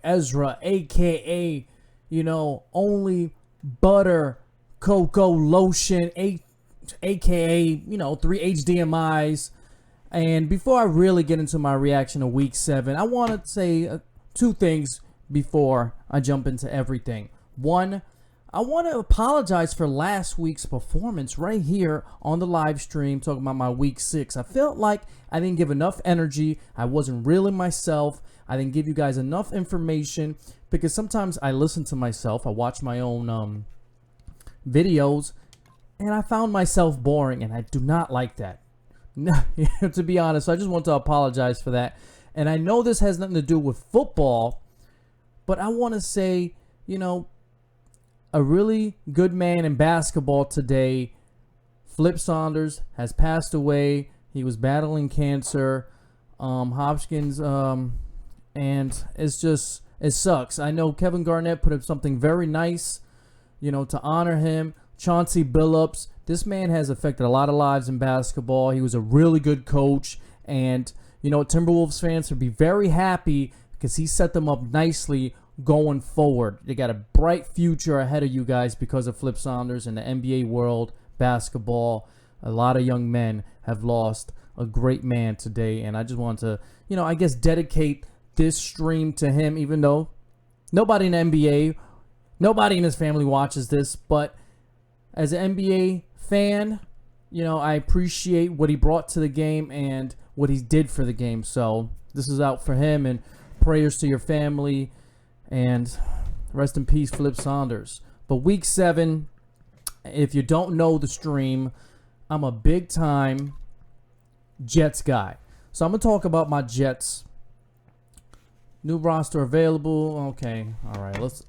Ezra, a.k.a., only butter cocoa lotion, a.k.a., 3 HDMIs. And before I really get into my reaction to Week 7, I want to say two things before I jump into everything. One, I want to apologize for last week's performance right here on the live stream, talking about my Week 6. I felt like I didn't give enough energy. I wasn't really myself. I didn't give you guys enough information because sometimes I listen to myself. I watch my own videos, and I found myself boring, and I do not like that. To be honest, so I just want to apologize for that. And I know this has nothing to do with football, but I want to say, a really good man in basketball today, Flip Saunders, has passed away. He was battling cancer, Hopkins, and it sucks. I know Kevin Garnett put up something very nice, to honor him. Chauncey Billups, this man has affected a lot of lives in basketball. He was a really good coach, and Timberwolves fans would be very happy because he set them up nicely going forward. They got a bright future ahead of you guys because of Flip Saunders in the NBA world, basketball. A lot of young men have lost a great man today, and I just want to, dedicate this stream to him, even though nobody in the NBA, nobody in his family watches this, but as an NBA fan, I appreciate what he brought to the game and what he did for the game. So this is out for him, and prayers to your family, and rest in peace, Flip Saunders. But Week 7, if you don't know the stream, I'm a big-time Jets guy. So I'm going to talk about my Jets. New roster available. Okay, all right, let's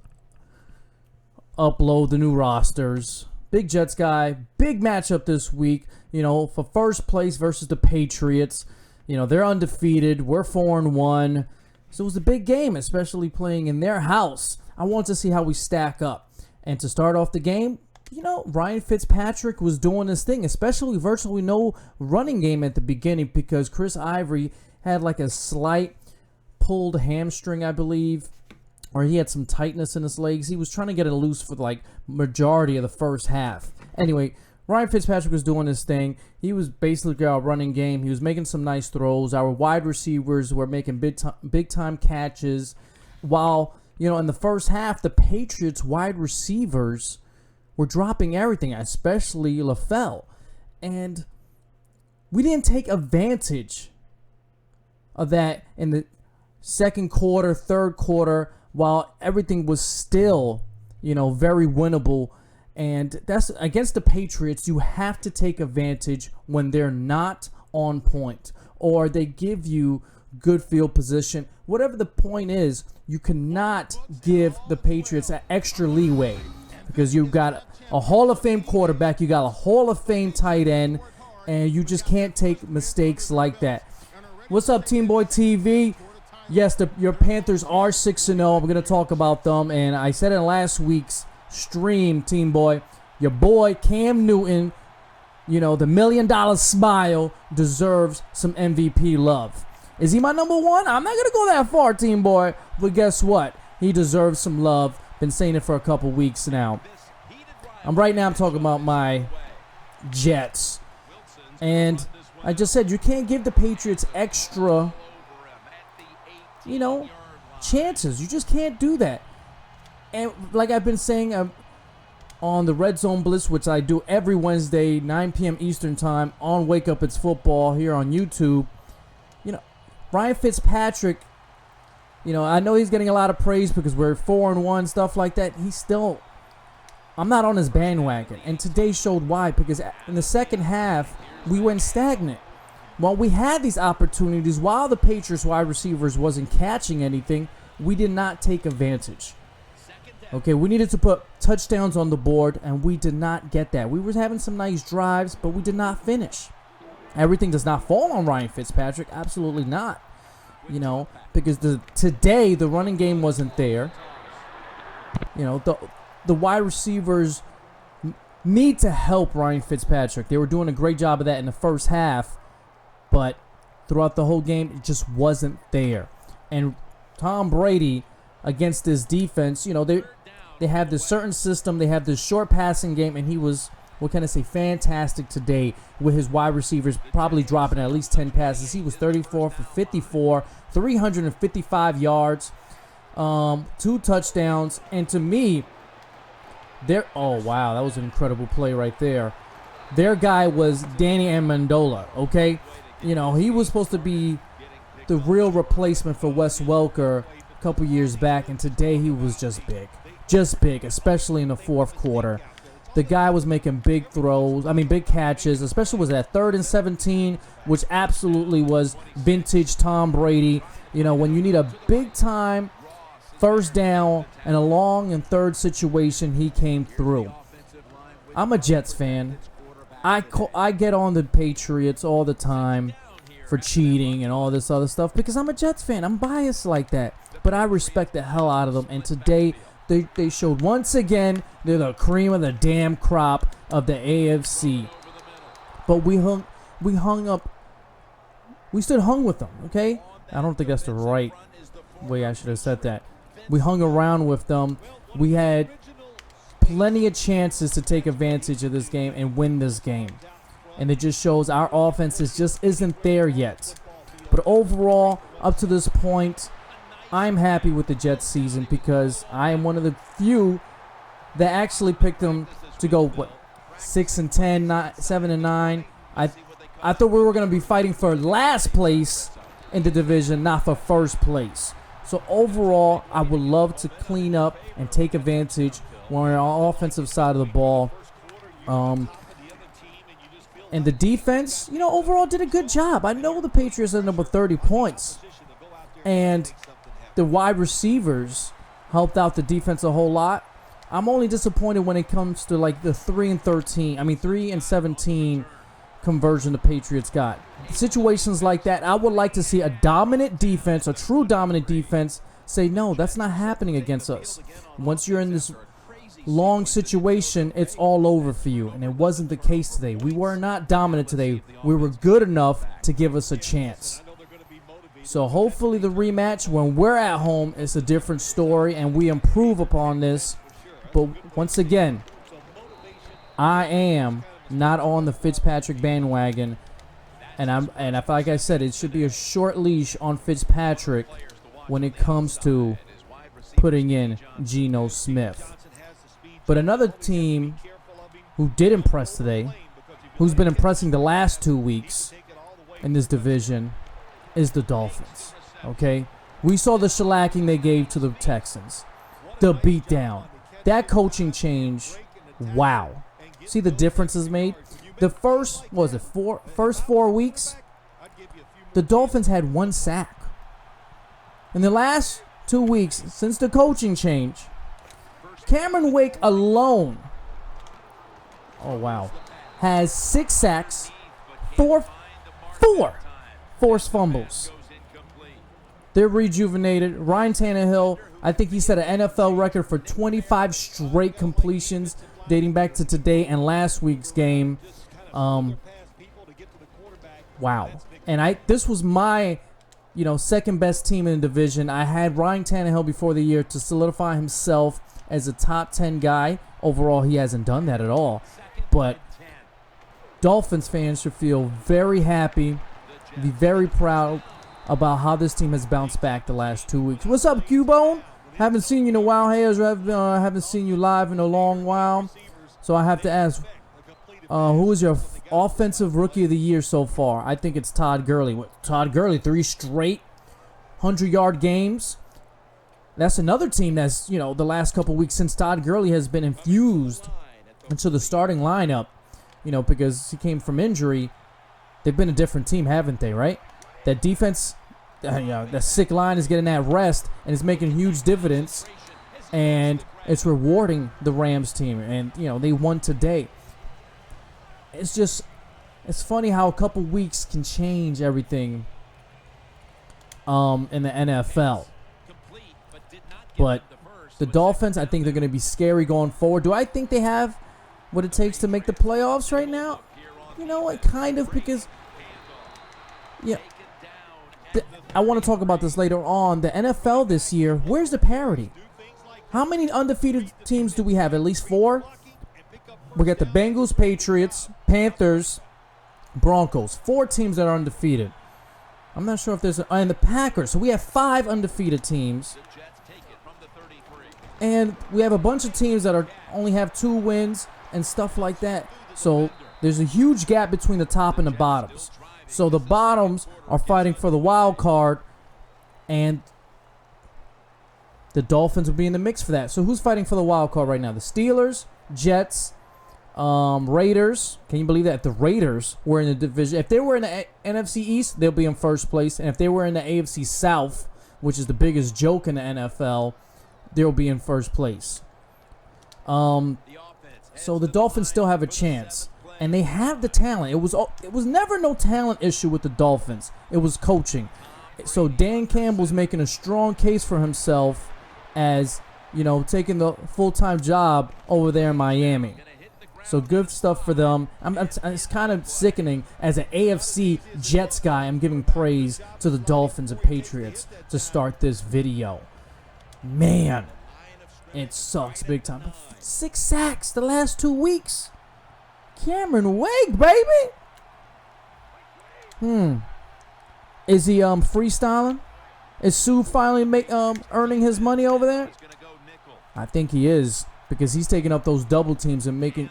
upload the new rosters. Big Jets guy, big matchup this week, for first place versus the Patriots. They're undefeated. We're 4-1. So it was a big game, especially playing in their house. I want to see how we stack up. And to start off the game, Ryan Fitzpatrick was doing this thing, especially virtually no running game at the beginning because Chris Ivory had like a slight pulled hamstring, I believe, or he had some tightness in his legs. He was trying to get it loose for like majority of the first half. Anyway, Ryan Fitzpatrick was doing his thing. He was basically our running game. He was making some nice throws. Our wide receivers were making big time catches. While, in the first half, the Patriots wide receivers were dropping everything, especially LaFell. And we didn't take advantage of that in the second quarter, third quarter, while everything was still, very winnable. And that's against the Patriots. You have to take advantage when they're not on point or they give you good field position. Whatever the point is, you cannot give the Patriots an extra leeway because you've got a Hall of Fame quarterback, you got a Hall of Fame tight end, and you just can't take mistakes like that. What's up, Team Boy TV? Yes, your Panthers are 6-0. I'm going to talk about them. And I said in last week's stream, Team Boy, your boy Cam Newton, the $1 million smile, deserves some MVP love. Is he my number one? I'm not going to go that far, Team Boy. But guess what? He deserves some love. Been saying it for a couple weeks now. Right now I'm talking about my Jets. And I just said you can't give the Patriots extra chances. You just can't do that. And like I've been saying on the Red Zone Blitz, which I do every Wednesday, 9 p.m. Eastern Time on Wake Up It's Football here on YouTube, Ryan Fitzpatrick, I know he's getting a lot of praise because we're 4-1, stuff like that. I'm not on his bandwagon. And today showed why, because in the second half, we went stagnant. While we had these opportunities, while the Patriots wide receivers wasn't catching anything, we did not take advantage. Okay, we needed to put touchdowns on the board, and we did not get that. We were having some nice drives, but we did not finish. Everything does not fall on Ryan Fitzpatrick. Absolutely not. Because today the running game wasn't there. The wide receivers need to help Ryan Fitzpatrick. They were doing a great job of that in the first half, but throughout the whole game, it just wasn't there. And Tom Brady, against this defense. You know, they have this certain system. They have this short passing game, and he was, what can I say, fantastic today with his wide receivers probably dropping at least 10 passes. He was 34 for 54, 355 yards, 2 touchdowns, and to me, oh wow, that was an incredible play right there. Their guy was Danny Amendola, okay? You know, he was supposed to be the real replacement for Wes Welker a couple years back, and today he was just big. Just big, especially in the fourth quarter. The guy was making big throws, big catches, especially was at 3rd and 17, which absolutely was vintage Tom Brady. You know, when you need a big-time first down and a long and third situation, he came through. I'm a Jets fan. I get on the Patriots all the time for cheating and all this other stuff because I'm a Jets fan. I'm biased like that. But I respect the hell out of them. And today, they showed once again they're the cream of the damn crop of the AFC. But we stood hung with them, okay? I don't think that's the right way I should have said that. We hung around with them. We had plenty of chances to take advantage of this game and win this game. And it just shows our offense just isn't there yet. But overall, up to this point, I'm happy with the Jets season because I am one of the few that actually picked them to go, 6-10, 7-9. I thought we were going to be fighting for last place in the division, not for first place. So overall, I would love to clean up and take advantage on our offensive side of the ball. And the defense, overall did a good job. I know the Patriots ended up with 30 points. And the wide receivers helped out the defense a whole lot. I'm only disappointed when it comes to like the 3 and 17 conversion the Patriots got. Situations like that, I would like to see a dominant defense, a true dominant defense, say, no, that's not happening against us. Once you're in this long situation, it's all over for you. And it wasn't the case today. We were not dominant today. We were good enough to give us a chance. So hopefully the rematch when we're at home is a different story and we improve upon this. But once again, I am not on the Fitzpatrick bandwagon. And if, like I said, it should be a short leash on Fitzpatrick when it comes to putting in Geno Smith. But another team who did impress today, who's been impressing the last 2 weeks in this division, is the Dolphins. Okay? We saw the shellacking they gave to the Texans. The beatdown. That coaching change, wow. See the differences made? The first 4 weeks, the Dolphins had 1 sack. In the last 2 weeks, since the coaching change, Cameron Wake alone, has 6 sacks, 4 forced fumbles. They're rejuvenated. Ryan Tannehill, I think he set an NFL record for 25 straight completions dating back to today and last week's game. Wow. And this was my, second best team in the division. I had Ryan Tannehill before the year to solidify himself as a top 10 guy. Overall, he hasn't done that at all. But Dolphins fans should feel very happy, be very proud about how this team has bounced back the last 2 weeks. What's up, Cubone? Haven't seen you in a while. Hey, Ezra, haven't seen you live in a long while. So I have to ask, who is your offensive rookie of the year so far? I think it's Todd Gurley. Todd Gurley, 3 straight 100-yard games. That's another team that's, the last couple weeks since Todd Gurley has been infused into the starting lineup, because he came from injury. They've been a different team, haven't they, right? That defense, that sick line is getting that rest and it's making huge dividends. And it's rewarding the Rams team. And, they won today. It's funny how a couple weeks can change everything in the NFL. But the Dolphins, I think they're going to be scary going forward. Do I think they have what it takes to make the playoffs right now? You know what? Kind of, because I want to talk about this later on. The NFL this year, where's the parity? How many undefeated teams do we have? At least 4? We got the Bengals, Patriots, Panthers, Broncos. 4 teams that are undefeated. I'm not sure if there's and the Packers. So we have 5 undefeated teams. And we have a bunch of teams that only have 2 wins and stuff like that. So there's a huge gap between the top and the bottoms. So the bottoms are fighting for the wild card, and the Dolphins will be in the mix for that. So who's fighting for the wild card right now? The Steelers, Jets, Raiders. Can you believe that? If the Raiders were in the division, if they were in the NFC East, they'll be in first place. And if they were in the AFC South, which is the biggest joke in the NFL, they'll be in first place. So the Dolphins still have a chance. And they have the talent. It was never no talent issue with the Dolphins. It was coaching. So Dan Campbell's making a strong case for himself as, taking the full-time job over there in Miami. So good stuff for them. It's kind of sickening as an AFC Jets guy. I'm giving praise to the Dolphins and Patriots to start this video. Man, it sucks big time. 6 sacks the last 2 weeks. Cameron Wake, baby. Is he freestyling? Is Sue finally earning his money over there? I think he is, because he's taking up those double teams and making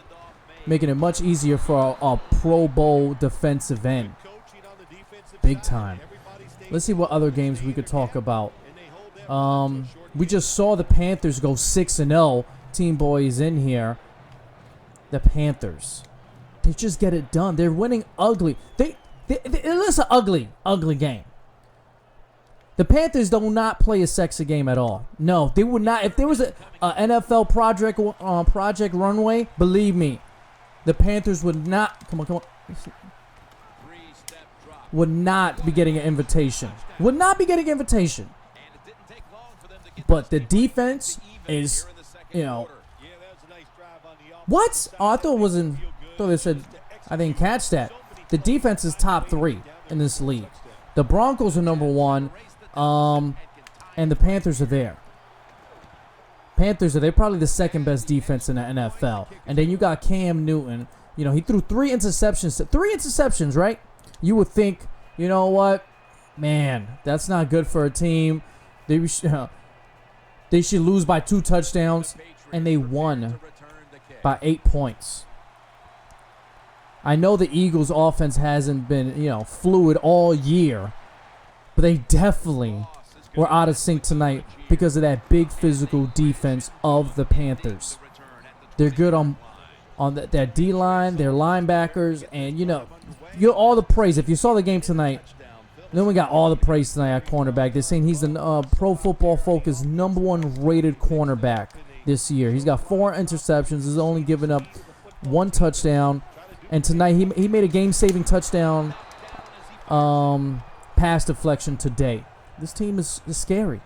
it much easier for a Pro Bowl defensive end. Big time. Let's see what other games we could talk about. We just saw the Panthers go 6-0. Team Boy is in here. The Panthers. They just get it done. They're winning ugly. It's an ugly game. The Panthers do not play a sexy game at all. No, they would not. If there was a NFL project runway, believe me, the Panthers would not. Come on. Would not be getting an invitation. Would not be getting an invitation. But the defense is, what? Oh, I thought it was in. I thought they said I didn't catch that. The defense is top 3 in this league. The Broncos are number 1, and the Panthers are there. They're probably the second best defense in the NFL. And then you got Cam Newton. He threw 3 interceptions. 3 interceptions, right? You would think, you know what, man, that's not good for a team. They should lose by 2 touchdowns, and they won by 8 points. I know the Eagles' offense hasn't been, fluid all year, but they definitely were out of sync tonight because of that big physical defense of the Panthers. They're good on that D-line, their linebackers, and, you're all the praise. If you saw the game tonight, then we got all the praise tonight at cornerback. They're saying he's the Pro Football Focus #1 rated cornerback this year. He's got 4 interceptions. He's only given up 1 touchdown. And tonight he made a game-saving touchdown pass deflection today. This team is scary.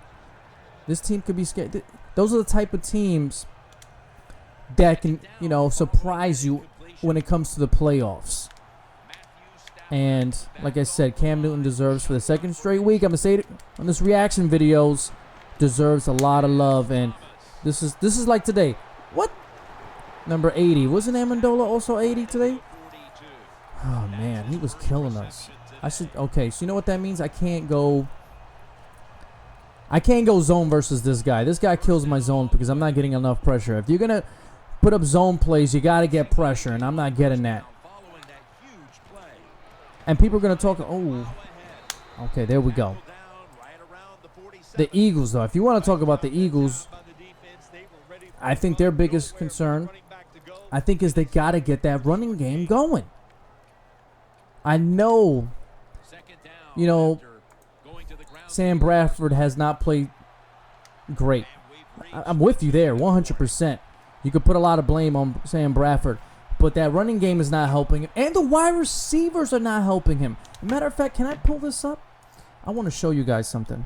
This team could be scary. Those are the type of teams that can, surprise you when it comes to the playoffs. And like I said, Cam Newton deserves, for the 2nd straight week, I'm going to say it on this reaction videos, deserves a lot of love. And this is like today. What? Number 80. Wasn't Amendola also 80 today? Oh, man. He was killing us. Okay, so you know what that means? I can't go zone versus this guy. This guy kills my zone because I'm not getting enough pressure. If you're going to put up zone plays, you got to get pressure, and I'm not getting that. And people are going to talk, okay, there we go. The Eagles, though. If you want to talk about the Eagles, I think their biggest concern, is they got to get that running game going. I know, Sam Bradford has not played great. I'm with you there, 100%. You could put a lot of blame on Sam Bradford, but that running game is not helping him, and the wide receivers are not helping him. Matter of fact, can I pull this up? I want to show you guys something.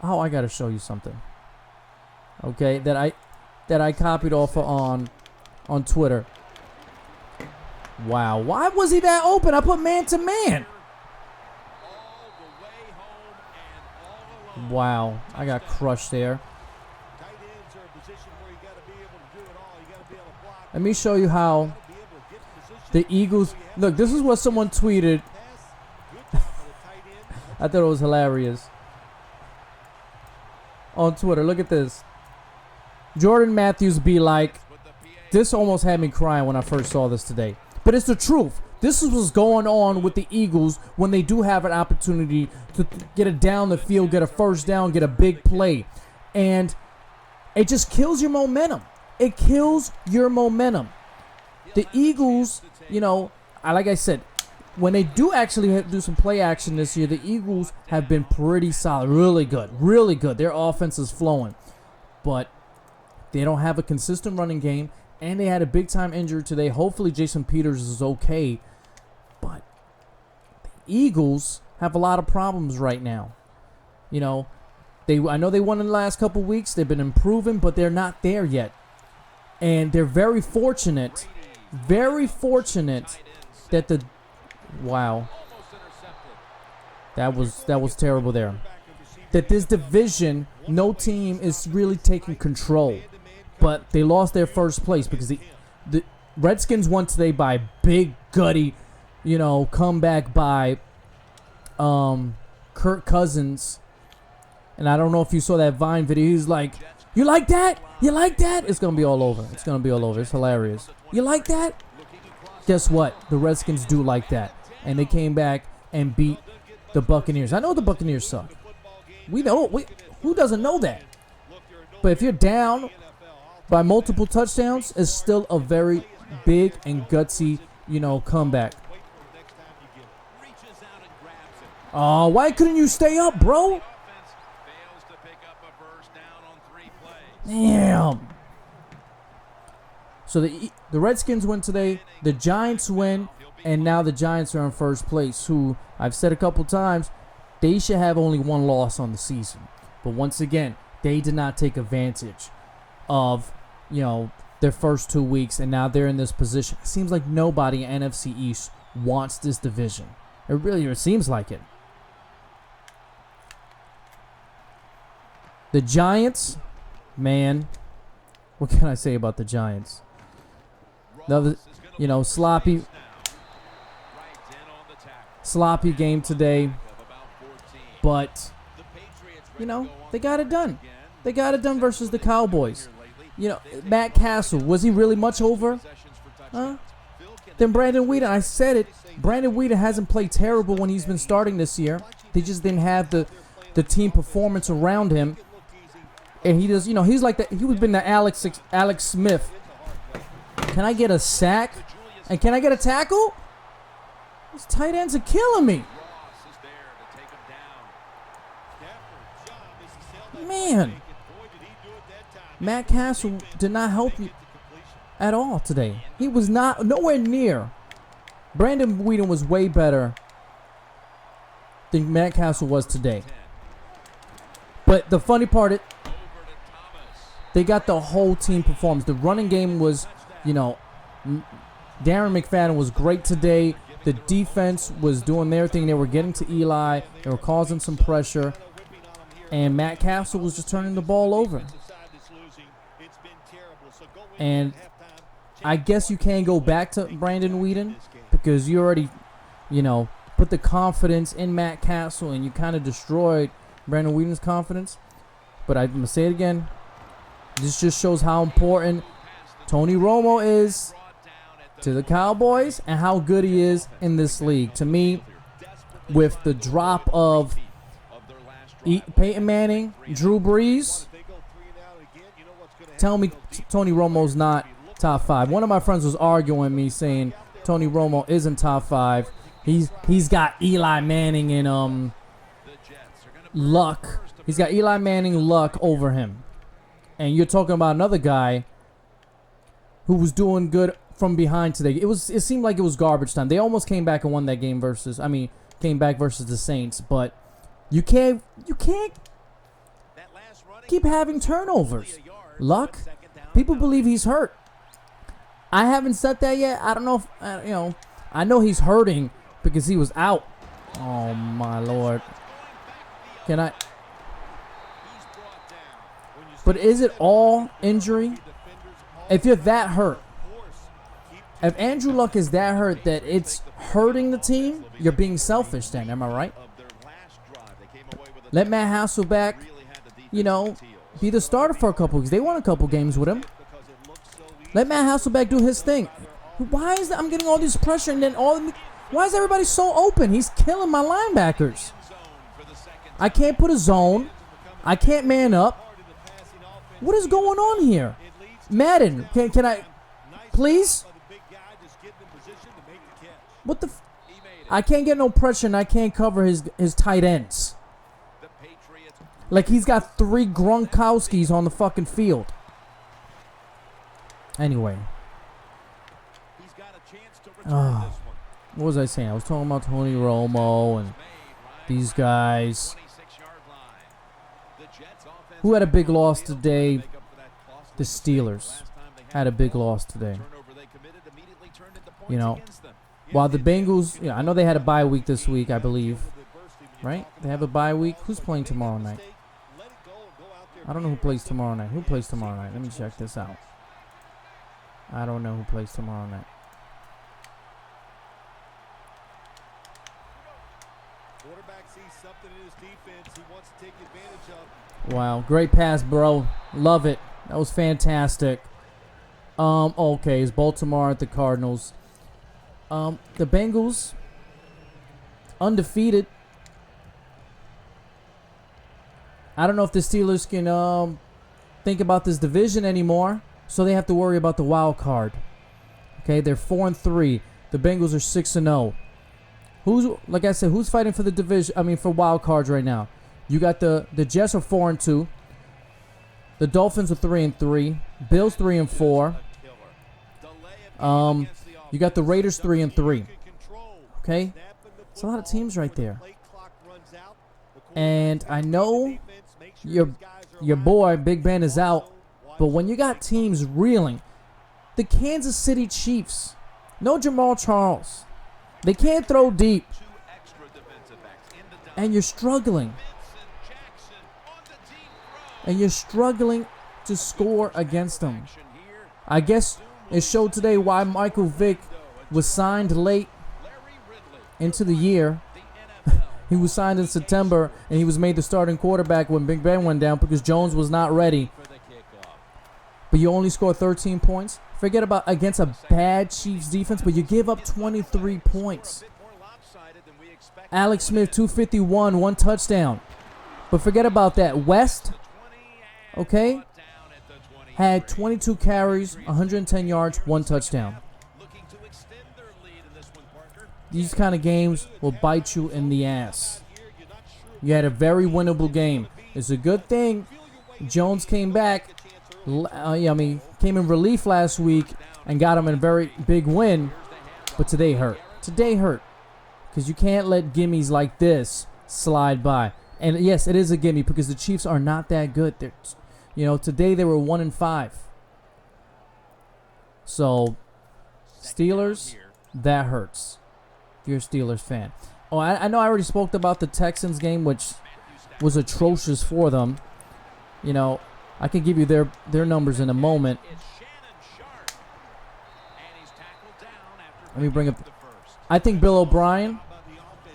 Oh, I got to show you something. Okay, that I copied off on Twitter. Wow, why was he that open? I put man to man. Wow, I got crushed there. Let me show you how the Eagles... Look, this is what someone tweeted. I thought it was hilarious. On Twitter, look at this. Jordan Matthews be like... This almost had me crying when I first saw this today. But it's the truth. This is what's going on with the Eagles when they do have an opportunity to get it down the field, get a first down, get a big play. And it just kills your momentum. It kills your momentum. The Eagles, you know, like I said, when they do actually do some play action this year, the Eagles have been pretty solid. Really good. Really good. Their offense is flowing. But they don't have a consistent running game. And they had a big-time injury today. Hopefully Jason Peters is okay. But the Eagles have a lot of problems right now. You know, I know they won in the last couple weeks. They've been improving, but they're not there yet. And they're very fortunate that the... Wow. That was terrible there. That this division, no team is really taking control. But they lost their first place because the Redskins won today by big, gutty, you know, comeback by Kirk Cousins. And I don't know if you saw that Vine video. He's like, you like that? You like that? It's going to be all over. It's going to be all over. It's hilarious. You like that? Guess what? The Redskins do like that. And they came back and beat the Buccaneers. I know the Buccaneers suck. We know. Who doesn't know that? But if you're down by multiple touchdowns, it's still a very big and gutsy, you know, comeback. Oh, why couldn't you stay up, bro? Damn. So the Redskins win today. The Giants win, and now the Giants are in first place, who I've said a couple times, they should have only one loss on the season. But once again, they did not take advantage of, you know, their first 2 weeks, and now they're in this position. It seems like nobody in NFC East wants this division. It seems like it. The Giants, man, what can I say about the Giants? Another, you know, sloppy game today, but, you know, they got it done. They got it done versus the Cowboys. You know, Matt Castle, was he really much over? Huh? Then Brandon Weeden, I said it. Brandon Weeden hasn't played terrible when he's been starting this year. They just didn't have the team performance around him. And he does, you know, he's like that. He would have been the Alex Smith. Can I get a sack? And can I get a tackle? These tight ends are killing me. Man. Matt Castle did not help you at all today. He was nowhere near. Brandon Weeden was way better than Matt Castle was today. But the funny part, they got the whole team performance. The running game was, you know, Darren McFadden was great today. The defense was doing their thing. They were getting to Eli. They were causing some pressure. And Matt Castle was just turning the ball over. And I guess you can't go back to Brandon Weeden because you already, you know, put the confidence in Matt Castle and you kind of destroyed Brandon Weeden's confidence. But I'm going to say it again. This just shows how important Tony Romo is to the Cowboys and how good he is in this league. To me, with the drop of Peyton Manning, Drew Brees, tell me Tony Romo's not top 5. One of my friends was arguing with me saying Tony Romo isn't top 5. He's got Eli Manning and Luck. He's got Eli Manning, Luck over him. And you're talking about another guy who was doing good from behind today. It seemed like it was garbage time. They almost came back and won that game came back versus the Saints, but you can't keep having turnovers. Luck, people believe he's hurt. I haven't said that yet. I don't know if, I know he's hurting because he was out. Oh, my Lord. Can I? But is it all injury? If you're that hurt, if Andrew Luck is that hurt that it's hurting the team, you're being selfish then, am I right? Let Matt Hasselbeck, you know, be the starter for a couple because they won a couple games with him. Let Matt Hasselbeck do his thing. Why is that? I'm getting all this pressure and then why is everybody so open? He's killing my linebackers. I can't put a zone. I can't man up. What is going on here? Madden, can I, please? What the? I can't get no pressure and I can't cover his tight ends. Like he's got 3 Gronkowskis on the fucking field. Anyway. What was I saying? I was talking about Tony Romo and these guys. Who had a big loss today? The Steelers had a big loss today. You know, while the Bengals, I know they had a bye week this week, I believe. Right? They have a bye week. Who's playing tomorrow night? I don't know who plays tomorrow night. Who plays tomorrow night? Let me check this out. I don't know who plays tomorrow night. Wow, great pass, bro. Love it. That was fantastic. Okay, it's Baltimore at the Cardinals. The Bengals undefeated. I don't know if the Steelers can think about this division anymore, so they have to worry about the wild card. Okay, they're 4-3. The Bengals are 6-0. Like I said, who's fighting for the division? I mean, for wild cards right now. You got the Jets are 4-2. The Dolphins are 3-3. Bills 3-4. You got the Raiders 3-3. Okay, it's a lot of teams right there. And I know your boy Big Ben is out, but when you got teams reeling, the Kansas City Chiefs, no Jamal Charles, they can't throw deep, and you're struggling. And you're struggling to score against them. I guess it showed today why Michael Vick was signed late into the year. He was signed in September, and he was made the starting quarterback when Big Ben went down because Jones was not ready. But you only scored 13 points. Forget about against a bad Chiefs defense, but you give up 23 points. Alex Smith, 251, 1 touchdown. But forget about that. West, okay, had 22 carries, 110 yards, 1 touchdown. These kind of games will bite you in the ass. You had a very winnable game. It's a good thing Jones came back. Came in relief last week and got him a very big win. But today hurt. Today hurt. Because you can't let gimmies like this slide by. And yes, it is a gimme because the Chiefs are not that good. Today they were 1-5. So, Steelers, that hurts. If you're a Steelers fan. Oh, I know I already spoke about the Texans game, which was atrocious for them. I can give you their numbers in a moment. Let me bring up. I think Bill O'Brien,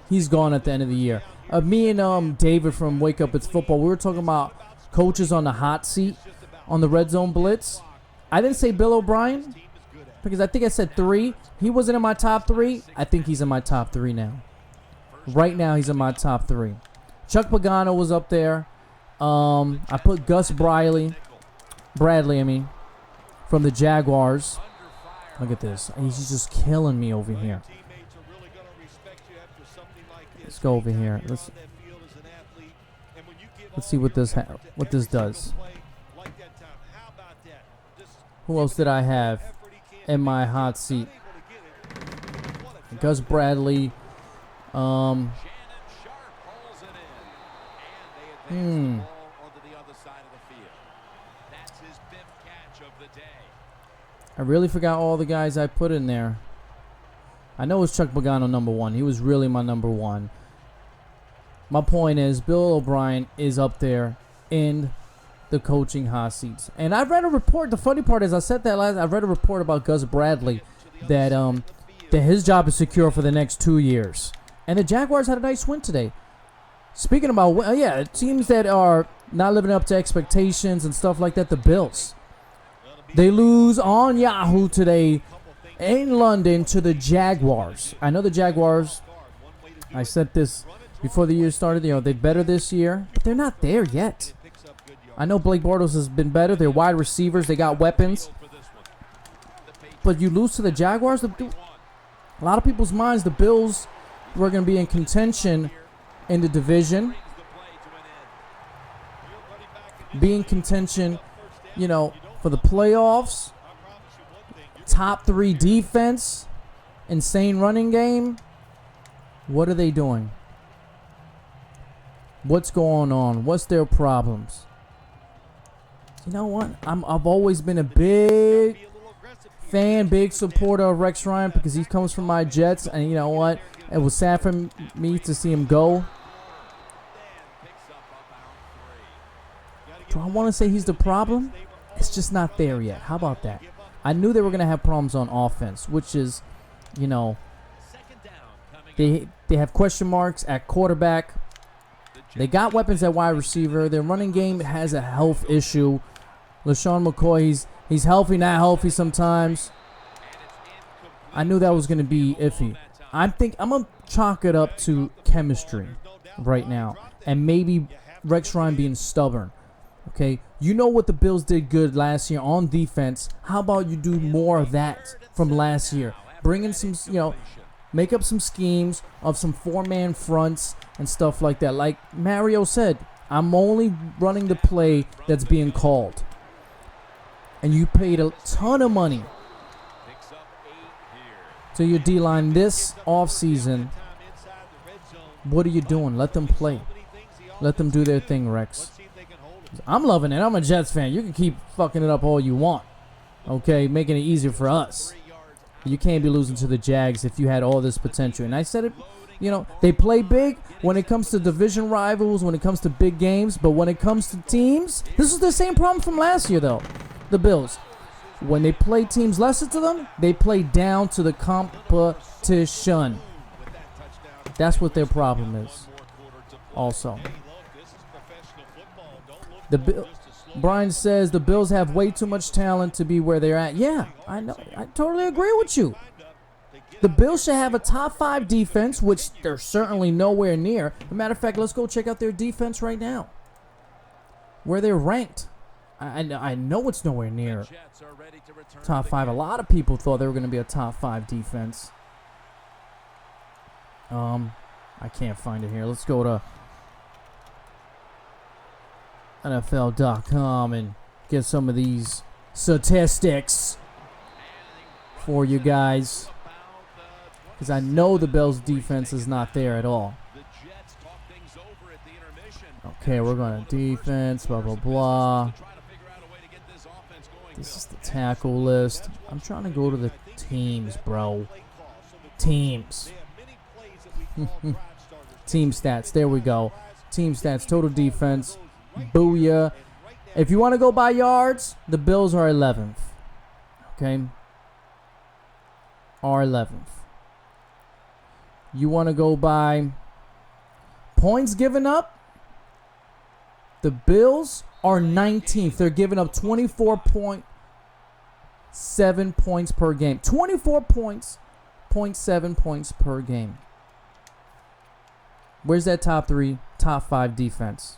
he's gone at the end of the year. Me and David from Wake Up It's Football, we were talking about coaches on the hot seat on the Red Zone Blitz. I didn't say Bill O'Brien because I think I said 3. He wasn't in my top 3. I think he's in my top 3 now. Right now, he's in my top 3. Chuck Pagano was up there. I put Gus Bradley, from the Jaguars. Look at this. He's just killing me over here. Let's go over here. Let's see what this does. Who else did I have in my hot seat? Gus Bradley. I really forgot all the guys I put in there. I know it's Chuck Pagano number 1. He was really my number 1. My point is, Bill O'Brien is up there in the coaching hot seats. And I read a report. The funny part is, I said that last. I read a report about Gus Bradley that that his job is secure for the next 2 years. And the Jaguars had a nice win today. Speaking about, teams that are not living up to expectations and stuff like that, the Bills. They lose on Yahoo today in London to the Jaguars. I know the Jaguars, I said this before the year started, they're better this year, but they're not there yet. I know Blake Bortles has been better. They're wide receivers. They got weapons. But you lose to the Jaguars, a lot of people's minds, the Bills were going to be in contention in the division, be in contention, for the playoffs, top 3 defense, insane running game. What are they doing? What's going on? What's their problems? You know what? I've always been a big fan, big supporter of Rex Ryan because he comes from my Jets, and you know what? It was sad for me to see him go. Do I want to say he's the problem? It's just not there yet. How about that? I knew they were going to have problems on offense, which is, they have question marks at quarterback. They got weapons at wide receiver. Their running game has a health issue. LaShawn McCoy, he's healthy, not healthy sometimes. I knew that was going to be iffy. I'm going to chalk it up to chemistry right now. And maybe Rex Ryan being stubborn. Okay, you know what the Bills did good last year on defense. How about you do more of that from last year? Bring in some, make up some schemes of some 4-man fronts and stuff like that. Like Mario said, I'm only running the play that's being called. And you paid a ton of money to your D-line this offseason. What are you doing? Let them play. Let them do their thing, Rex. I'm loving it. I'm a Jets fan. You can keep fucking it up all you want. Okay, making it easier for us. You can't be losing to the Jags if you had all this potential. And I said it, they play big when it comes to division rivals, when it comes to big games. But when it comes to teams, this is the same problem from last year, though. The Bills. When they play teams lesser to them, they play down to the competition. That's what their problem is. Also. Brian says the Bills have way too much talent to be where they're at. Yeah, I know. I totally agree with you. The Bills should have a top 5 defense, which they're certainly nowhere near. As a matter of fact, let's go check out their defense right now. Where they're ranked. I know it's nowhere near top 5. A lot of people thought they were going to be a top 5 defense. I can't find it here. Let's go to NFL.com and get some of these statistics for you guys, because I know the Bills' defense is not there at all. Okay, we're going to defense, blah, blah, blah. This is the tackle list. I'm trying to go to the teams, bro. Teams. Team stats. There we go. Team stats. Total defense. Booyah. If you want to go by yards, the Bills are 11th. Okay? Are 11th. You want to go by points given up? The Bills are 19th. They're giving up 24.7 points per game. 24.7 points per game. Where's that top 3, top 5 defense?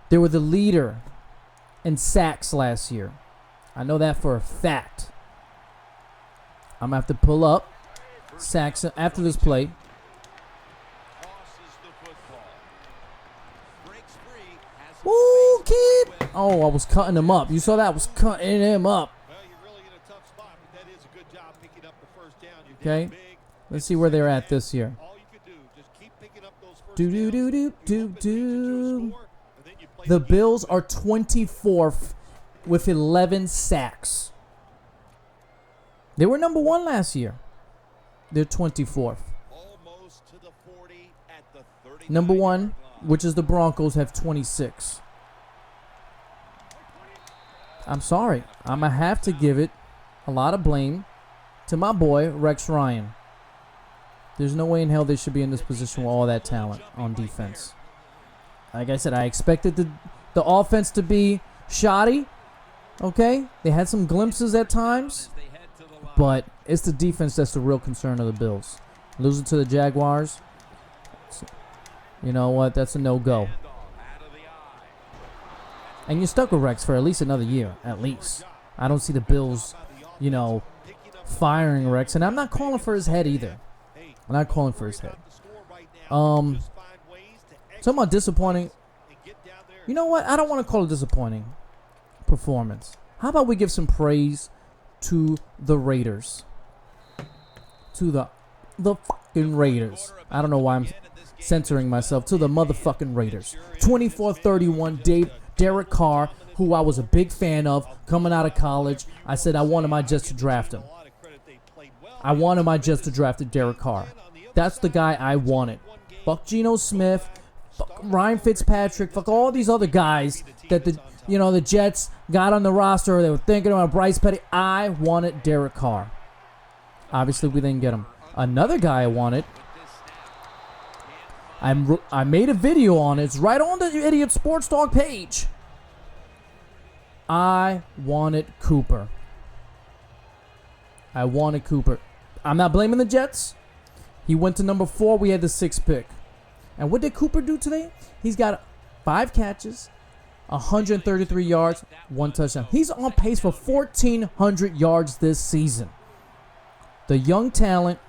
They were the leader in sacks last year. I know that for a fact. I'm going to have to pull up sacks after this play. Woo, kid! Oh, I was cutting him up. You saw that? I was cutting him up. Okay. Let's see where they're at this year. Do. The Bills are 24th with 11 sacks. They were number 1 last year. They're 24th. Number 1, which is the Broncos, have 26. I'm sorry. I'm going to have to give it a lot of blame to my boy, Rex Ryan. There's no way in hell they should be in this position with all that talent on defense. Like I said, I expected the offense to be shoddy. Okay? They had some glimpses at times. But it's the defense that's the real concern of the Bills. Losing to the Jaguars, you know what? That's a no-go. And you're stuck with Rex for at least another year, at least. I don't see the Bills, firing Rex. And I'm not calling for his head either. I'm not calling for his head. Talking about disappointing. You know what? I don't want to call it disappointing performance. How about we give some praise to the Raiders? To the fucking Raiders. I don't know why I'm censoring myself. To the motherfucking Raiders. 24-31, Derek Carr, who I was a big fan of coming out of college. I said I wanted my Jets to draft him. I wanted my Jets to draft Derek Carr. That's the guy I wanted. Fuck Geno Smith. Fuck Ryan Fitzpatrick. Fuck all these other guys that the Jets got on the roster. They were thinking about Bryce Petty. I wanted Derek Carr. Obviously, we didn't get him. Another guy I wanted. I made a video on it. It's right on the Idiot Sports Talk page. I wanted Cooper. I'm not blaming the Jets. He went to number 4. We had the 6th pick. And what did Cooper do today? He's got 5 catches, 133 yards, 1 touchdown. He's on pace for 1,400 yards this season. The young talent.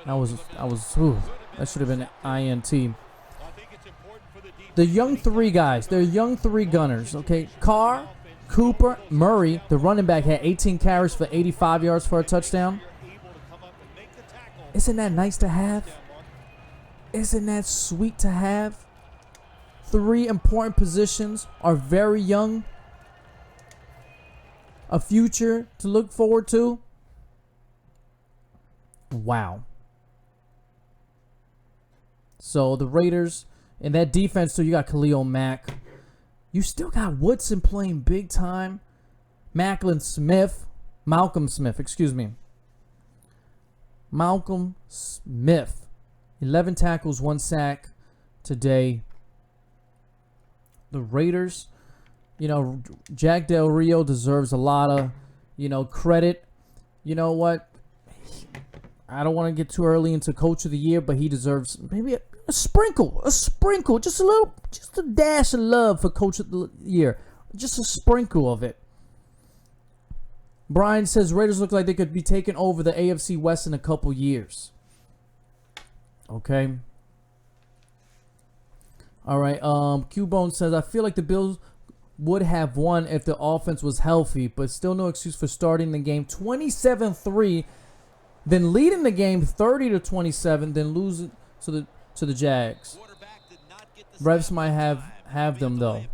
That should have been an INT. The young 3 guys. They're young 3 gunners. Okay, Carr, Cooper, Murray, the running back, had 18 carries for 85 yards for a touchdown. Isn't that nice to have? Isn't that sweet to have? 3 important positions are very young. A future to look forward to. Wow. So the Raiders and that defense, so you got Khalil Mack. You still got Woodson playing big time. Malcolm Smith, 11 tackles, 1 sack today. The Raiders, Jack Del Rio deserves a lot of, credit. You know what? I don't want to get too early into Coach of the Year, but he deserves maybe a sprinkle, just a dash of love for Coach of the Year. Just a sprinkle of it. Brian says Raiders look like they could be taking over the AFC West in a couple years. Okay. All right. Q-Bone says, I feel like the Bills would have won if the offense was healthy, but still no excuse for starting the game 27-3, then leading the game 30-27, then losing to the Jags. Refs might have them though.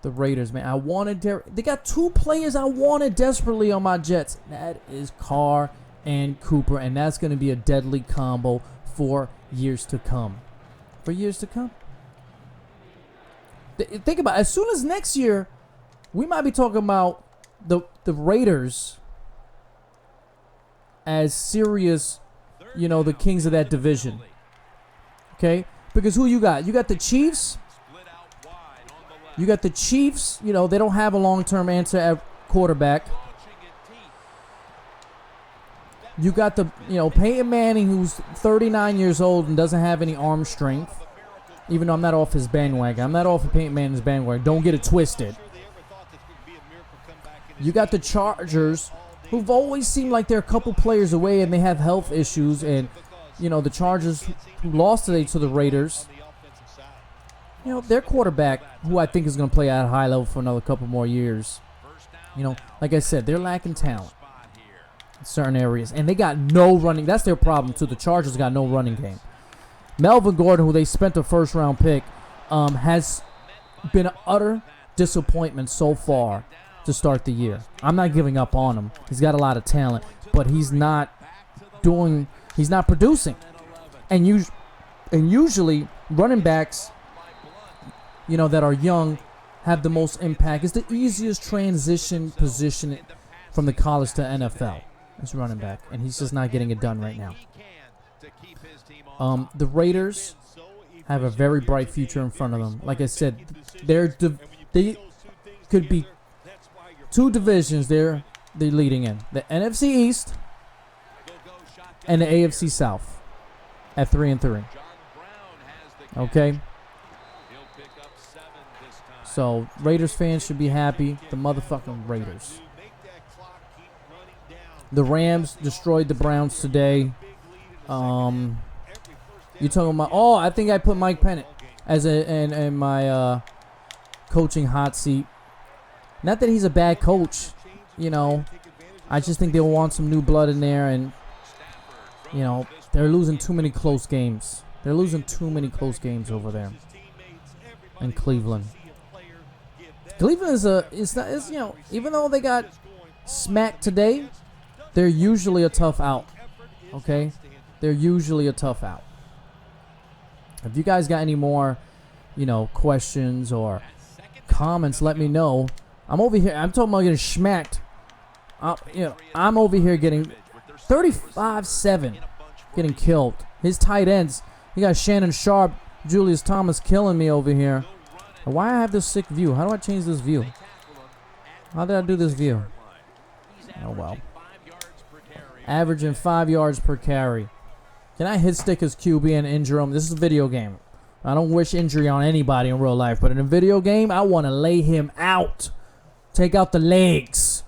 The Raiders, man. I wanted They got 2 players I wanted desperately on my Jets. That is Carr and Cooper, and that's going to be a deadly combo for years to come. Think about it. As soon as next year, we might be talking about the Raiders as serious, the kings of that division. Okay? Because who you got? You got the Chiefs. They don't have a long-term answer at quarterback. You got the, Peyton Manning, who's 39 years old and doesn't have any arm strength. Even though I'm not off his bandwagon. I'm not off of Peyton Manning's bandwagon. Don't get it twisted. You got the Chargers, who've always seemed like they're a couple players away and they have health issues. And, the Chargers who lost today to the Raiders. Their quarterback, who I think is going to play at a high level for another couple more years. Like I said, they're lacking talent in certain areas. And they got no running. That's their problem, too. The Chargers got no running game. Melvin Gordon, who they spent a first-round pick, has been an utter disappointment so far to start the year. I'm not giving up on him. He's got a lot of talent, but he's not producing. And usually, running backs that are young have the most impact. It's the easiest transition position from the college to NFL. It's running back, and he's just not getting it done right now. The Raiders have a very bright future in front of them. Like I said, they could be two divisions they're leading in. The NFC East and the AFC South at 3-3. Okay? So, Raiders fans should be happy. The motherfucking Raiders. The Rams destroyed the Browns today. You're talking about... Oh, I think I put Mike Pennant as in my coaching hot seat. Not that he's a bad coach. I just think they'll want some new blood in there. And, they're losing too many close games. They're losing too many close games over there in Cleveland. Cleveland is even though they got smacked today, they're usually a tough out. Okay? They're usually a tough out. If you guys got any more, questions or comments, let me know. I'm over here. I'm talking about getting smacked. I'm over here getting 35-7, getting killed. His tight ends. You got Shannon Sharp, Julius Thomas killing me over here. Why I have this sick view? How do I change this view? How did I do this view? Oh, well. Averaging 5 yards per carry. Can I hit stick his QB and injure him? This is a video game. I don't wish injury on anybody in real life, but in a video game, I want to lay him out. Take out the legs.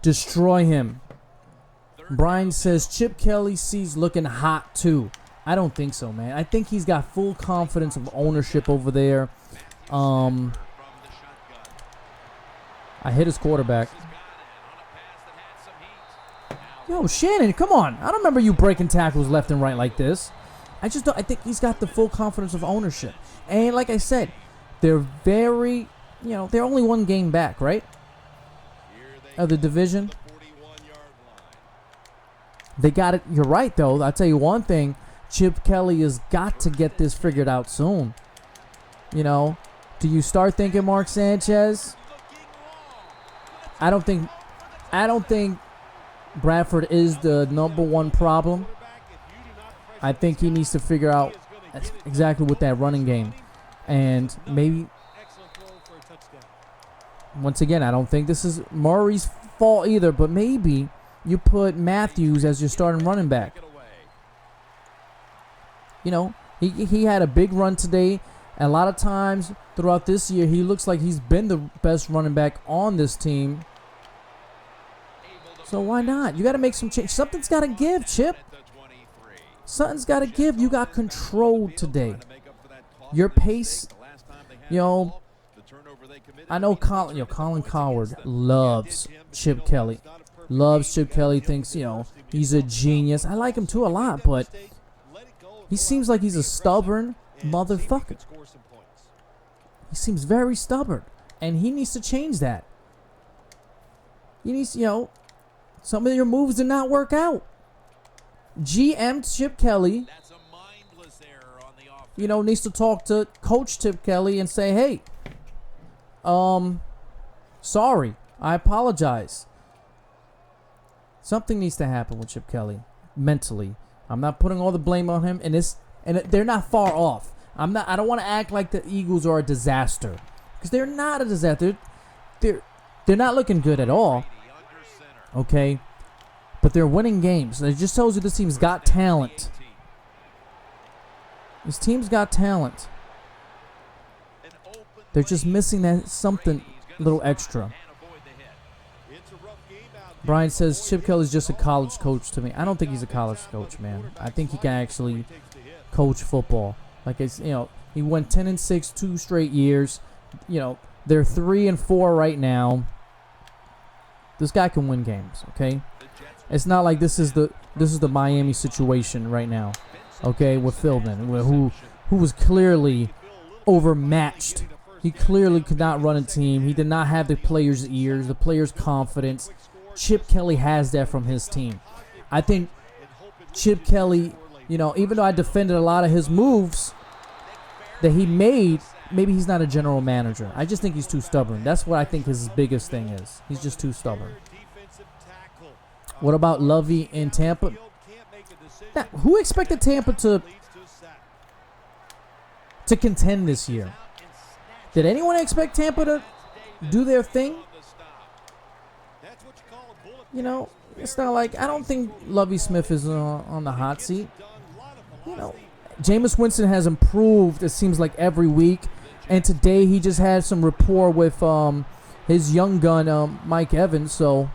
Destroy him. Brian says Chip Kelly sees looking hot too. I don't think so, man. I think he's got full confidence of ownership over there. I hit his quarterback. Yo, Shannon, come on. I don't remember you breaking tackles left and right like this. I think he's got the full confidence of ownership. And like I said, they're very, they're only one game back, right? Of the division. They got it. You're right, though. I'll tell you one thing. Chip Kelly has got to get this figured out soon. Do you start thinking Mark Sanchez? I don't think Bradford is the number one problem. I think he needs to figure out exactly what that running game. And maybe, once again, I don't think this is Murray's fault either, but maybe you put Matthews as your starting running back. He had a big run today. And a lot of times throughout this year, he looks like he's been the best running back on this team. So why not? You got to make some change. Something's got to give, Chip. Something's got to give. You got control today. Your pace, I know Colin Cowherd loves Chip Kelly. Thinks, he's a genius. I like him too a lot, but he seems like he's a stubborn motherfucker. He seems very stubborn, and he needs to change that. He needs, some of your moves did not work out. GM Chip Kelly, needs to talk to Coach Chip Kelly and say, hey, sorry, I apologize. Something needs to happen with Chip Kelly mentally. I'm not putting all the blame on him, and they're not far off. I don't want to act like the Eagles are a disaster, because they're not a disaster. They're not looking good at all. Okay, but they're winning games. It just tells you this team's got talent. This team's got talent. They're just missing that something a little extra. Brian says Chip Kelly's just a college coach to me. I don't think he's a college coach, man. I think he can actually coach football. Like he went 10-6 2 straight years. They're 3-4 right now. This guy can win games, okay? It's not like this is the Miami situation right now, okay, with Philbin, who was clearly overmatched. He clearly could not run a team. He did not have the players' ears, the players' confidence. Chip Kelly has that from his team. I think Chip Kelly, even though I defended a lot of his moves, that he made. Maybe he's not a general manager. I just think he's too stubborn. That's what I think his biggest thing is. He's just too stubborn. What about Lovey in Tampa? Now, who expected Tampa to contend this year? Did anyone expect Tampa to do their thing? You know, it's not like, I don't think Lovey Smith is on the hot seat. You know, Jameis Winston has improved, it seems like, every week. And today he just had some rapport with his young gun, Mike Evans. So,